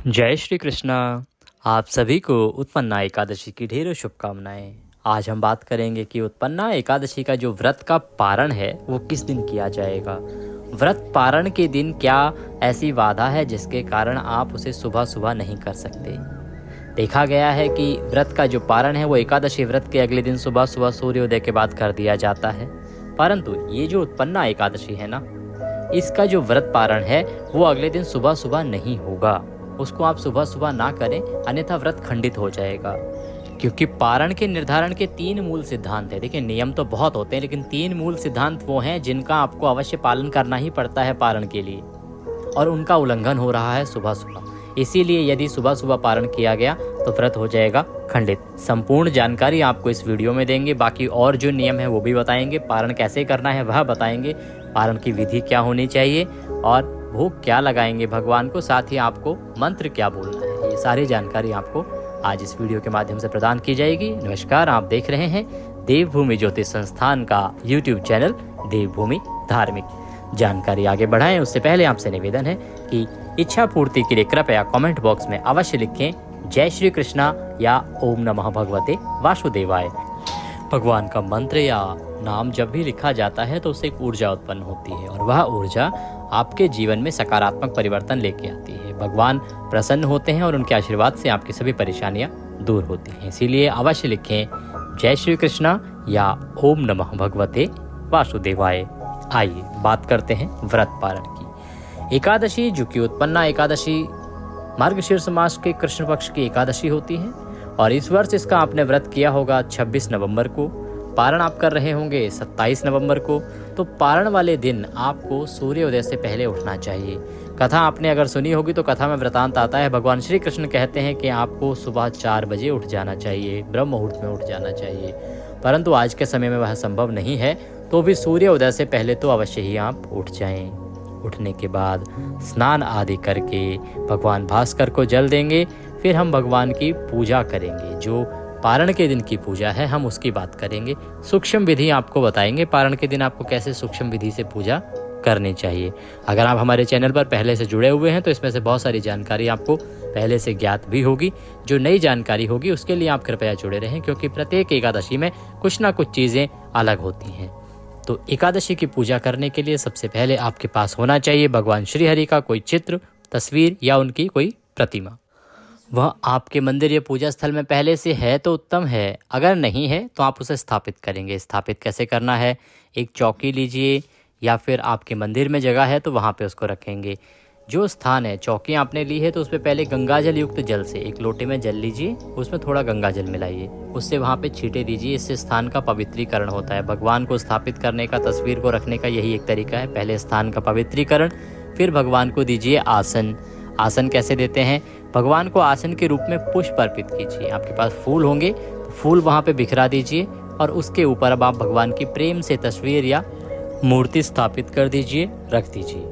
जय श्री कृष्णा। आप सभी को उत्पन्ना एकादशी की ढेरों शुभकामनाएं। आज हम बात करेंगे कि उत्पन्ना एकादशी का जो व्रत का पारण है वो किस दिन किया जाएगा। व्रत पारण के दिन क्या ऐसी बाधा है जिसके कारण आप उसे सुबह सुबह नहीं कर सकते। देखा गया है कि व्रत का जो पारण है वो एकादशी व्रत के अगले दिन सुबह सुबह सूर्योदय के बाद कर दिया जाता है, परंतु ये जो उत्पन्ना एकादशी है ना, इसका जो व्रत पारण है वो अगले दिन सुबह सुबह नहीं होगा। उसको आप सुबह सुबह ना करें, अन्यथा व्रत खंडित हो जाएगा। क्योंकि पारण के निर्धारण के 3 मूल सिद्धांत है। देखिए, नियम तो बहुत होते हैं, लेकिन 3 मूल सिद्धांत वो हैं जिनका आपको अवश्य पालन करना ही पड़ता है पारण के लिए, और उनका उल्लंघन हो रहा है सुबह सुबह। इसीलिए यदि सुबह सुबह पारण किया गया तो व्रत हो जाएगा खंडित। संपूर्ण जानकारी आपको इस वीडियो में देंगे। बाकी और जो नियम है वो भी बताएंगे, पारण कैसे करना है वह बताएंगे, पारण की विधि क्या होनी चाहिए और भोग क्या लगाएंगे भगवान को, साथ ही आपको मंत्र क्या बोलना है। ये सारी जानकारी आपको आज इस वीडियो के माध्यम से प्रदान की जाएगी। नमस्कार, आप देख रहे हैं देवभूमि ज्योतिष संस्थान का यूट्यूब चैनल देवभूमि धार्मिक। जानकारी आगे बढ़ाएं उससे पहले आपसे निवेदन है कि इच्छा पूर्ति के लिए कृपया कमेंट बॉक्स में अवश्य लिखें जय श्री कृष्णा या ओम नमः भगवते वासुदेवाय। भगवान का मंत्र या नाम जब भी लिखा जाता है तो उससे एक ऊर्जा उत्पन्न होती है, और वह ऊर्जा आपके जीवन में सकारात्मक परिवर्तन लेके आती है। भगवान प्रसन्न होते हैं और उनके आशीर्वाद से आपकी सभी परेशानियां दूर होती हैं। इसीलिए अवश्य लिखें जय श्री कृष्णा या ओम नमः भगवते वासुदेवाय। आइए बात करते हैं व्रत पारण की। एकादशी, जो कि उत्पन्ना एकादशी मार्गशीर्ष मास के कृष्ण पक्ष की एकादशी होती है, और इस वर्ष इसका आपने व्रत किया होगा 26 नवंबर को। पारण आप कर रहे होंगे 27 नवंबर को। तो पारण वाले दिन आपको सूर्योदय से पहले उठना चाहिए। कथा आपने अगर सुनी होगी तो कथा में वृतांत आता है, भगवान श्री कृष्ण कहते हैं कि आपको सुबह 4 बजे उठ जाना चाहिए, ब्रह्म मुहूर्त में उठ जाना चाहिए। परंतु आज के समय में वह संभव नहीं है, तो भी सूर्योदय से पहले तो अवश्य ही आप उठ जाएं। उठने के बाद स्नान आदि करके भगवान भास्कर को जल देंगे। फिर हम भगवान की पूजा करेंगे। जो पारण के दिन की पूजा है हम उसकी बात करेंगे। सूक्ष्म विधि आपको बताएंगे पारण के दिन आपको कैसे सूक्ष्म विधि से पूजा करनी चाहिए। अगर आप हमारे चैनल पर पहले से जुड़े हुए हैं तो इसमें से बहुत सारी जानकारी आपको पहले से ज्ञात भी होगी। जो नई जानकारी होगी उसके लिए आप कृपया जुड़े रहें, क्योंकि प्रत्येक एकादशी में कुछ ना कुछ चीज़ें अलग होती हैं। तो एकादशी की पूजा करने के लिए सबसे पहले आपके पास होना चाहिए भगवान श्री हरि का कोई चित्र, तस्वीर या उनकी कोई प्रतिमा। वह आपके मंदिर या पूजा स्थल में पहले से है तो उत्तम है, अगर नहीं है तो आप उसे स्थापित करेंगे। स्थापित कैसे करना है, एक चौकी लीजिए, या फिर आपके मंदिर में जगह है तो वहाँ पे उसको रखेंगे। जो स्थान है, चौकी आपने ली है तो उस पर पहले गंगाजल युक्त जल से एक लोटे में जल लीजिए, उसमें थोड़ा गंगाजल मिलाइए, उससे वहाँ पे छींटे दीजिए। इससे स्थान का पवित्रीकरण होता है। भगवान को स्थापित करने का, तस्वीर को रखने का यही एक तरीका है। पहले स्थान का पवित्रीकरण, फिर भगवान को दीजिए आसन। आसन कैसे देते हैं, भगवान को आसन के रूप में पुष्प अर्पित कीजिए। आपके पास फूल होंगे तो फूल वहाँ पे बिखरा दीजिए, और उसके ऊपर अब आप भगवान की प्रेम से तस्वीर या मूर्ति स्थापित कर दीजिए, रख दीजिए।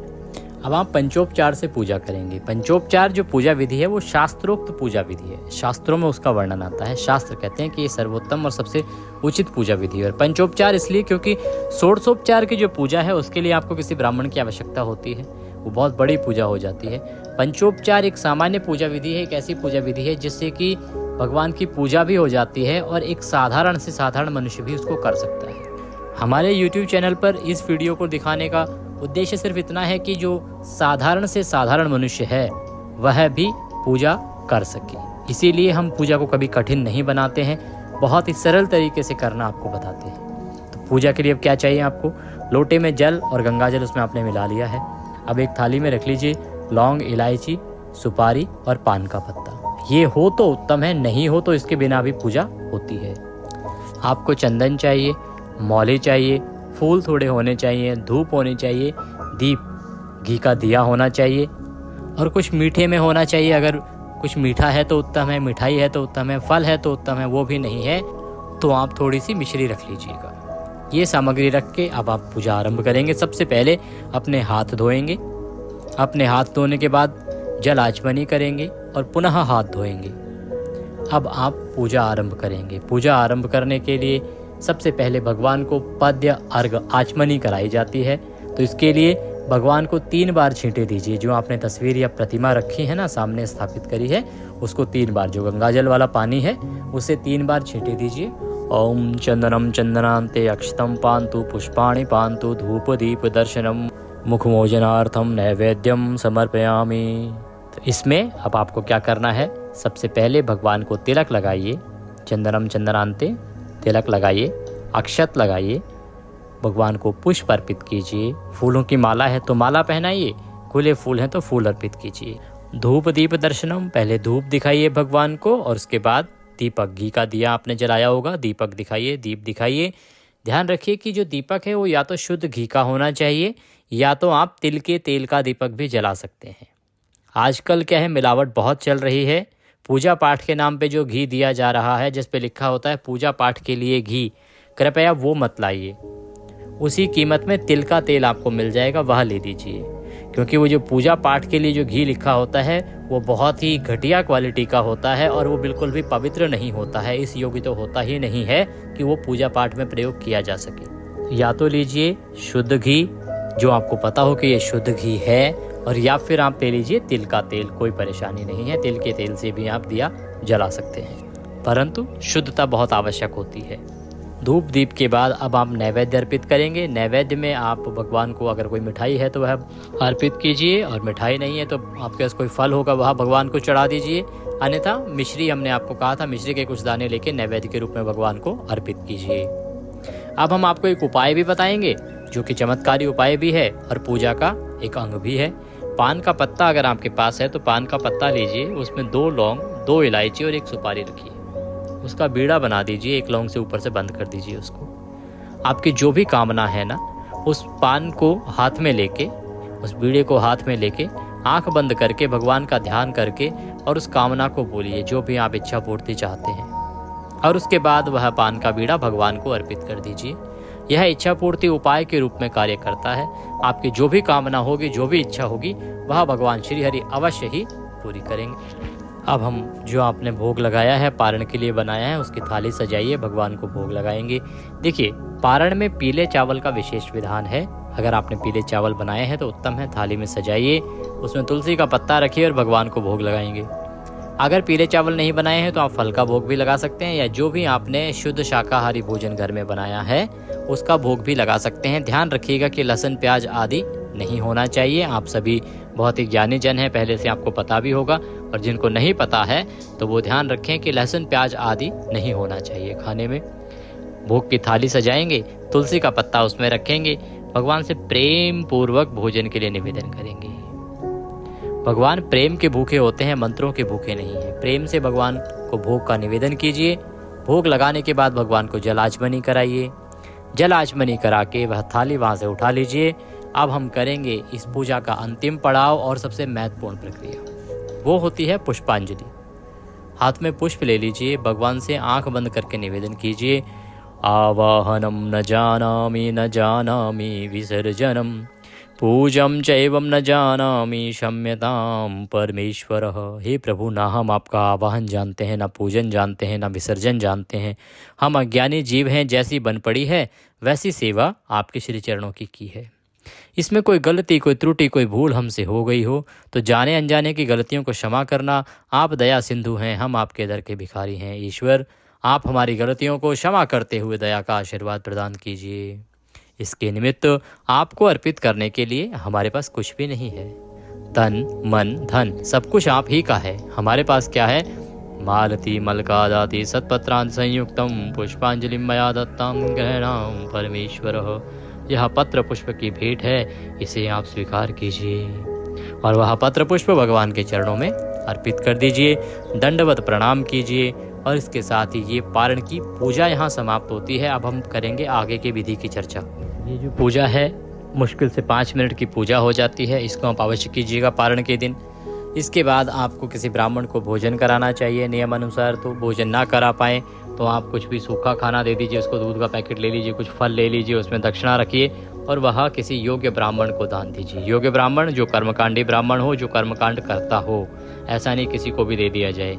अब आप पंचोपचार से पूजा करेंगे। पंचोपचार जो पूजा विधि है वो शास्त्रोक्त पूजा विधि है। शास्त्रों में उसका वर्णन आता है। शास्त्र कहते हैं कि ये सर्वोत्तम और सबसे उचित पूजा विधि है। और पंचोपचार इसलिए क्योंकि षोडशोपचार की जो पूजा है उसके लिए आपको किसी ब्राह्मण की आवश्यकता होती है, वो बहुत बड़ी पूजा हो जाती है। पंचोपचार एक सामान्य पूजा विधि है, एक ऐसी पूजा विधि है जिससे कि भगवान की पूजा भी हो जाती है और एक साधारण से साधारण मनुष्य भी उसको कर सकता है। हमारे YouTube चैनल पर इस वीडियो को दिखाने का उद्देश्य सिर्फ इतना है कि जो साधारण से साधारण मनुष्य है वह भी पूजा कर सके। इसीलिए हम पूजा को कभी कठिन नहीं बनाते हैं, बहुत ही सरल तरीके से करना आपको बताते हैं। तो पूजा के लिए अब क्या चाहिए आपको, लोटे में जल और गंगाजल उसमें आपने मिला लिया है। अब एक थाली में रख लीजिए लौंग, इलायची, सुपारी और पान का पत्ता। ये हो तो उत्तम है, नहीं हो तो इसके बिना भी पूजा होती है। आपको चंदन चाहिए, मौली चाहिए, फूल थोड़े होने चाहिए, धूप होनी चाहिए, दीप, घी का दिया होना चाहिए, और कुछ मीठे में होना चाहिए। अगर कुछ मीठा है तो उत्तम है, मिठाई है तो उत्तम है, फल है तो उत्तम है, वो भी नहीं है तो आप थोड़ी सी मिश्री रख लीजिएगा। ये सामग्री रख के अब आप पूजा आरंभ करेंगे। सबसे पहले अपने हाथ धोएंगे। अपने हाथ धोने के बाद जल आचमनी करेंगे और पुनः हाथ धोएंगे। अब आप पूजा आरंभ करेंगे। पूजा आरंभ करने के लिए सबसे पहले भगवान को पद्य, अर्घ, आचमनी कराई जाती है। तो इसके लिए भगवान को 3 बार छींटे दीजिए। जो आपने तस्वीर या प्रतिमा रखी है ना, सामने स्थापित करी है, उसको 3 बार, जो गंगाजल वाला पानी है उसे 3 बार छींटे दीजिए। ओम चंदनम चंदनांते अक्षतम पांतु पुष्पाणि पांतु धूप दीप दर्शनम मुखमोजनार्थम नैवेद्यम समर्पयामि। तो इसमें अब आपको क्या करना है, सबसे पहले भगवान को तिलक लगाइए, चंदनम चंदनांते तिलक लगाइए, अक्षत लगाइए, भगवान को पुष्प अर्पित कीजिए। फूलों की माला है तो माला पहनाइए, खुले फूल हैं तो फूल अर्पित कीजिए। धूप दीप दर्शनम, पहले धूप दिखाइए भगवान को और उसके बाद दीपक, घी का दिया आपने जलाया होगा, दीपक दिखाइए, दीप दिखाइए। ध्यान रखिए कि जो दीपक है वो या तो शुद्ध घी का होना चाहिए या तो आप तिल के तेल का दीपक भी जला सकते हैं। आजकल क्या है, मिलावट बहुत चल रही है। पूजा पाठ के नाम पे जो घी दिया जा रहा है, जिस पे लिखा होता है पूजा पाठ के लिए घी, कृपया वो मत लाइए। उसी कीमत में तिल का तेल आपको मिल जाएगा, वह ले लीजिए। क्योंकि वो जो पूजा पाठ के लिए जो घी लिखा होता है वो बहुत ही घटिया क्वालिटी का होता है और वो बिल्कुल भी पवित्र नहीं होता है, इस योग्य तो होता ही नहीं है कि वो पूजा पाठ में प्रयोग किया जा सके। या तो लीजिए शुद्ध घी, जो आपको पता हो कि ये शुद्ध घी है, और या फिर आप ले लीजिए तिल का तेल, कोई परेशानी नहीं है, तिल के तेल से भी आप दिया जला सकते हैं, परंतु शुद्धता बहुत आवश्यक होती है। धूप दीप के बाद अब आप नैवेद्य अर्पित करेंगे। नैवेद्य में आप भगवान को अगर कोई मिठाई है तो वह अर्पित कीजिए, और मिठाई नहीं है तो आपके पास कोई फल होगा वह भगवान को चढ़ा दीजिए। अन्यथा मिश्री, हमने आपको कहा था, मिश्री के कुछ दाने लेके नैवेद्य के रूप में भगवान को अर्पित कीजिए। अब हम आपको एक उपाय भी बताएंगे जो कि चमत्कारी उपाय भी है और पूजा का एक अंग भी है। पान का पत्ता अगर आपके पास है तो पान का पत्ता लीजिए, उसमें 2 लौंग, 2 इलायची और 1 सुपारी रखिए। उसका बीड़ा बना दीजिए, 1 लौंग से ऊपर से बंद कर दीजिए उसको। आपकी जो भी कामना है ना, उस पान को हाथ में लेके, उस बीड़े को हाथ में लेके, आंख बंद करके भगवान का ध्यान करके और उस कामना को बोलिए जो भी आप इच्छा पूर्ति चाहते हैं, और उसके बाद वह पान का बीड़ा भगवान को अर्पित कर दीजिए। यह इच्छा पूर्ति उपाय के रूप में कार्य करता है। आपकी जो भी कामना होगी, जो भी इच्छा होगी, वह भगवान श्री हरि अवश्य ही पूरी करेंगे। अब हम जो आपने भोग लगाया है, पारण के लिए बनाया है, उसकी थाली सजाइए, भगवान को भोग लगाएंगे। देखिए, पारण में पीले चावल का विशेष विधान है। अगर आपने पीले चावल बनाए हैं तो उत्तम है, थाली में सजाइए, उसमें तुलसी का पत्ता रखिए और भगवान को भोग लगाएंगे। अगर पीले चावल नहीं बनाए हैं तो आप फल का भोग भी लगा सकते हैं, या जो भी आपने शुद्ध शाकाहारी भोजन घर में बनाया है उसका भोग भी लगा सकते हैं। ध्यान रखिएगा कि लहसुन प्याज आदि नहीं होना चाहिए। आप सभी बहुत ही ज्ञानी जन हैं, पहले से आपको पता भी होगा, और जिनको नहीं पता है तो वो ध्यान रखें कि लहसुन प्याज आदि नहीं होना चाहिए खाने में। भोग की थाली सजाएंगे, तुलसी का पत्ता उसमें रखेंगे, भगवान से प्रेम पूर्वक भोजन के लिए निवेदन करेंगे। भगवान प्रेम के भूखे होते हैं, मंत्रों के भूखे नहीं है। प्रेम से भगवान को भोग का निवेदन कीजिए। भोग लगाने के बाद भगवान को जल आचमनी कराइए। जल आचमनी करा के वह थाली वहाँ से उठा लीजिए। अब हम करेंगे इस पूजा का अंतिम पड़ाव और सबसे महत्वपूर्ण प्रक्रिया, वो होती है पुष्पांजलि। हाथ में पुष्प ले लीजिए, भगवान से आंख बंद करके निवेदन कीजिए। आवाहनम न जानामि न जानामि विसर्जनम पूजम चैवम न जानामि क्षम्यताम परमेश्वरः। हे प्रभु, ना हम आपका आवाहन जानते हैं, ना पूजन जानते हैं, ना विसर्जन जानते हैं। हम अज्ञानी जीव हैं, जैसी बन पड़ी है वैसी सेवा आपके श्री चरणों की है। इसमें कोई गलती, कोई त्रुटि, कोई भूल हमसे हो गई हो तो जाने अनजाने की गलतियों को क्षमा करना। आप दया सिंधु हैं, हम आपके दर के भिखारी हैं। ईश्वर, आप हमारी गलतियों को क्षमा करते हुए दया का आशीर्वाद प्रदान कीजिए। इसके निमित्त आपको अर्पित करने के लिए हमारे पास कुछ भी नहीं है। तन मन धन सब कुछ आप ही का है। हमारे पास क्या है? मालती मलकादाति सत्पत्रांत संयुक्तम पुष्पांजलि मया दत्तम ग्रहणाम परमेश्वरः। यह पत्र पुष्प की भेंट है, इसे आप स्वीकार कीजिए और वह पत्र पुष्प भगवान के चरणों में अर्पित कर दीजिए। दंडवत प्रणाम कीजिए और इसके साथ ही ये पारण की पूजा यहाँ समाप्त होती है। अब हम करेंगे आगे की विधि की चर्चा। ये जो पूजा है मुश्किल से 5 मिनट की पूजा हो जाती है। इसको आप अवश्य कीजिएगा पारण के दिन। इसके बाद आपको किसी ब्राह्मण को भोजन कराना चाहिए नियम अनुसार। तो भोजन ना करा पाएँ तो आप कुछ भी सूखा खाना दे दीजिए, उसको दूध का पैकेट ले लीजिए, कुछ फल ले लीजिए, उसमें दक्षिणा रखिए और वह किसी योग्य ब्राह्मण को दान दीजिए। योग्य ब्राह्मण जो कर्मकांडी ब्राह्मण हो, जो कर्मकांड करता हो, ऐसा नहीं किसी को भी दे दिया जाए।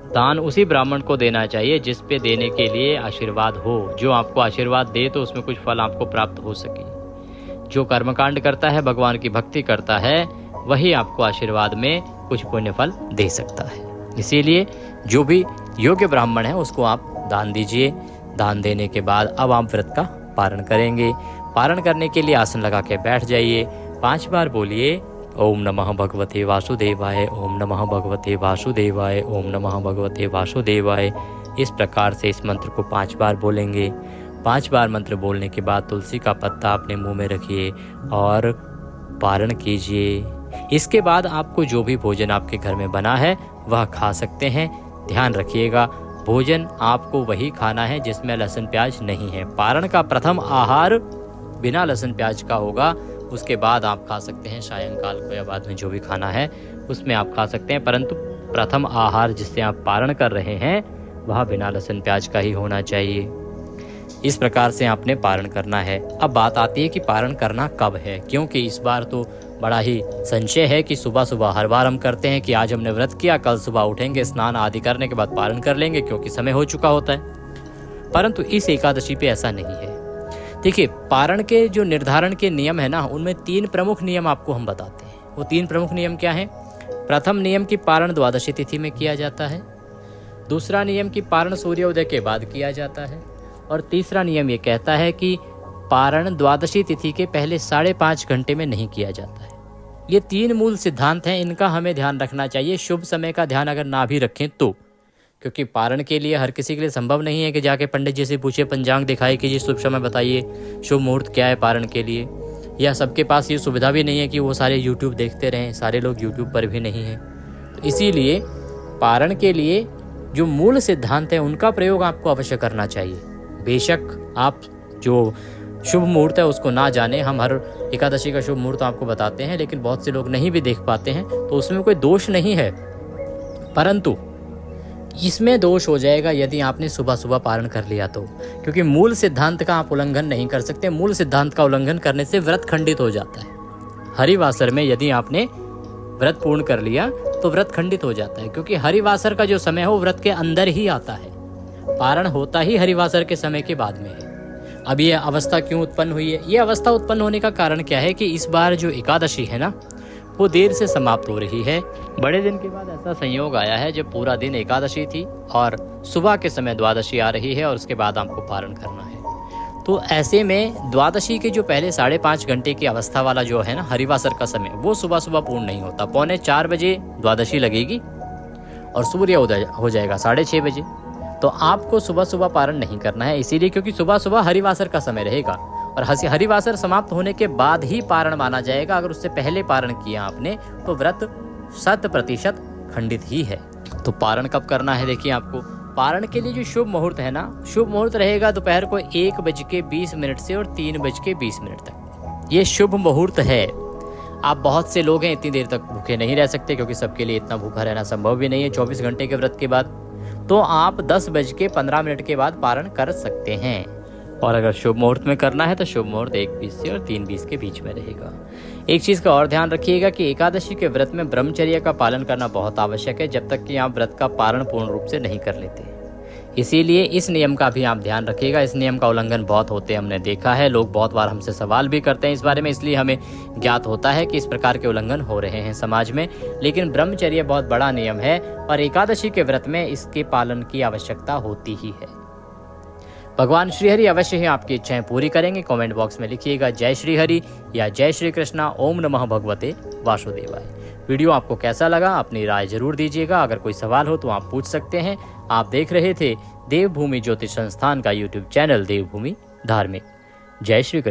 दान उसी ब्राह्मण को देना चाहिए जिस पे देने के लिए आशीर्वाद हो, जो आपको आशीर्वाद दे तो उसमें कुछ फल आपको प्राप्त हो सके। जो कर्मकांड करता है, भगवान की भक्ति करता है, वही आपको आशीर्वाद में कुछ पुण्य फल दे सकता है। इसीलिए जो भी योग्य ब्राह्मण है उसको आप दान दीजिए। दान देने के बाद अब आप व्रत का पारण करेंगे। पारण करने के लिए आसन लगा के बैठ जाइए। 5 बार बोलिए ओम नमः भगवते वासुदेवाय, ओम नमः भगवते वासुदेवाय, ओम नमः भगवते वासुदेवाय। इस प्रकार से इस मंत्र को 5 बार बोलेंगे। 5 बार मंत्र बोलने के बाद तुलसी का पत्ता अपने मुंह में रखिए और पारण कीजिए। इसके बाद आपको जो भी भोजन आपके घर में बना है वह खा सकते हैं। ध्यान रखिएगा, भोजन आपको वही खाना है जिसमें लहसुन प्याज नहीं है। पारण का प्रथम आहार बिना लहसुन प्याज का होगा। उसके बाद आप खा सकते हैं सायंकाल को या बाद में जो भी खाना है उसमें आप खा सकते हैं, परंतु प्रथम आहार जिससे आप पारण कर रहे हैं वह बिना लहसुन प्याज का ही होना चाहिए। इस प्रकार से आपने पारण करना है। अब बात आती है कि पारण करना कब है, क्योंकि इस बार तो बड़ा ही संशय है कि सुबह सुबह हर बार हम करते हैं कि आज हमने व्रत किया, कल सुबह उठेंगे, स्नान आदि करने के बाद पारण कर लेंगे क्योंकि समय हो चुका होता है। परंतु इस एकादशी पे ऐसा नहीं है। देखिए, पारण के जो निर्धारण के नियम है ना, उनमें 3 प्रमुख नियम आपको हम बताते हैं। वो 3 प्रमुख नियम क्या हैं? प्रथम नियम की पारण द्वादशी तिथि में किया जाता है। दूसरा नियम की पारण सूर्योदय के बाद किया जाता है। और तीसरा नियम ये कहता है कि पारण द्वादशी तिथि के पहले 5.5 घंटे में नहीं किया जाता है। ये 3 मूल सिद्धांत हैं, इनका हमें ध्यान रखना चाहिए। शुभ समय का ध्यान अगर ना भी रखें तो, क्योंकि पारण के लिए हर किसी के लिए संभव नहीं है कि जाके पंडित जी से पूछे, पंचांग दिखाए कि जी शुभ समय बताइए, शुभ मुहूर्त क्या है पारण के लिए। या सबके पास ये सुविधा भी नहीं है कि वो सारे यूट्यूब देखते रहें, सारे लोग यूट्यूब पर भी नहीं हैं। तो इसीलिए पारण के लिए जो मूल सिद्धांत है उनका प्रयोग आपको अवश्य करना चाहिए। बेशक आप जो शुभ मुहूर्त है उसको ना जाने, हम हर एकादशी का शुभ मुहूर्त आपको बताते हैं, लेकिन बहुत से लोग नहीं भी देख पाते हैं, तो उसमें कोई दोष नहीं है। परंतु इसमें दोष हो जाएगा यदि आपने सुबह सुबह पारण कर लिया तो, क्योंकि मूल सिद्धांत का आप उल्लंघन नहीं कर सकते। मूल सिद्धांत का उल्लंघन करने से व्रत खंडित हो जाता है। हरिवासर में यदि आपने व्रत पूर्ण कर लिया तो व्रत खंडित हो जाता है, क्योंकि हरिवासर का जो समय है वो व्रत के अंदर ही आता है। पारण होता ही हरिवासर के समय के बाद में है। अब ये अवस्था क्यों उत्पन्न हुई है? ये अवस्था उत्पन्न होने का कारण क्या है कि इस बार जो एकादशी है ना, वो देर से समाप्त हो रही है। बड़े दिन के बाद ऐसा संयोग आया है जब पूरा दिन एकादशी थी और सुबह के समय द्वादशी आ रही है और उसके बाद आपको पारण करना है। तो ऐसे में द्वादशी के जो पहले 5.5 घंटे की अवस्था वाला जो है ना हरिवासर का समय, वो सुबह सुबह पूर्ण नहीं होता। 3:45 बजे द्वादशी लगेगी और सूर्य उदय हो जाएगा 6:30 बजे। तो आपको सुबह सुबह पारण नहीं करना है, इसीलिए क्योंकि सुबह सुबह हरिवासर का समय रहेगा और हरिवासर समाप्त होने के बाद ही पारण माना जाएगा। अगर उससे पहले पारण किया आपने तो व्रत 100% खंडित ही है। तो पारण कब करना है? देखिए, आपको पारण के लिए जो शुभ मुहूर्त है ना, शुभ मुहूर्त रहेगा दोपहर को 1:20 से और 3:20 तक। ये शुभ मुहूर्त है। आप बहुत से लोग हैं इतनी देर तक भूखे नहीं रह सकते, क्योंकि सबके लिए इतना भूखा रहना संभव भी नहीं है 24 घंटे के व्रत के बाद। तो आप 10:15 के बाद पारण कर सकते हैं। और अगर शुभ मुहूर्त में करना है तो शुभ मुहूर्त 1:20 से और 3:20 के बीच में रहेगा। एक चीज़ का और ध्यान रखिएगा कि एकादशी के व्रत में ब्रह्मचर्य का पालन करना बहुत आवश्यक है, जब तक कि आप व्रत का पारण पूर्ण रूप से नहीं कर लेते। इसीलिए इस नियम का भी आप ध्यान रखिएगा। इस नियम का उल्लंघन बहुत होते हैं, हमने देखा है। लोग बहुत बार हमसे सवाल भी करते हैं इस बारे में, इसलिए हमें ज्ञात होता है कि इस प्रकार के उल्लंघन हो रहे हैं समाज में। लेकिन ब्रह्मचर्य बहुत बड़ा नियम है और एकादशी के व्रत में इसके पालन की आवश्यकता होती ही है। भगवान श्रीहरि अवश्य ही आपकी इच्छाएं पूरी करेंगे। कमेंट बॉक्स में लिखिएगा जय श्री हरि या जय श्री कृष्णा, ओम नमः भगवते वासुदेवाय। वीडियो आपको कैसा लगा अपनी राय जरूर दीजिएगा। अगर कोई सवाल हो तो आप पूछ सकते हैं। आप देख रहे थे देवभूमि ज्योतिष संस्थान का यूट्यूब चैनल देवभूमि धार्मिक। जय श्री कृष्ण।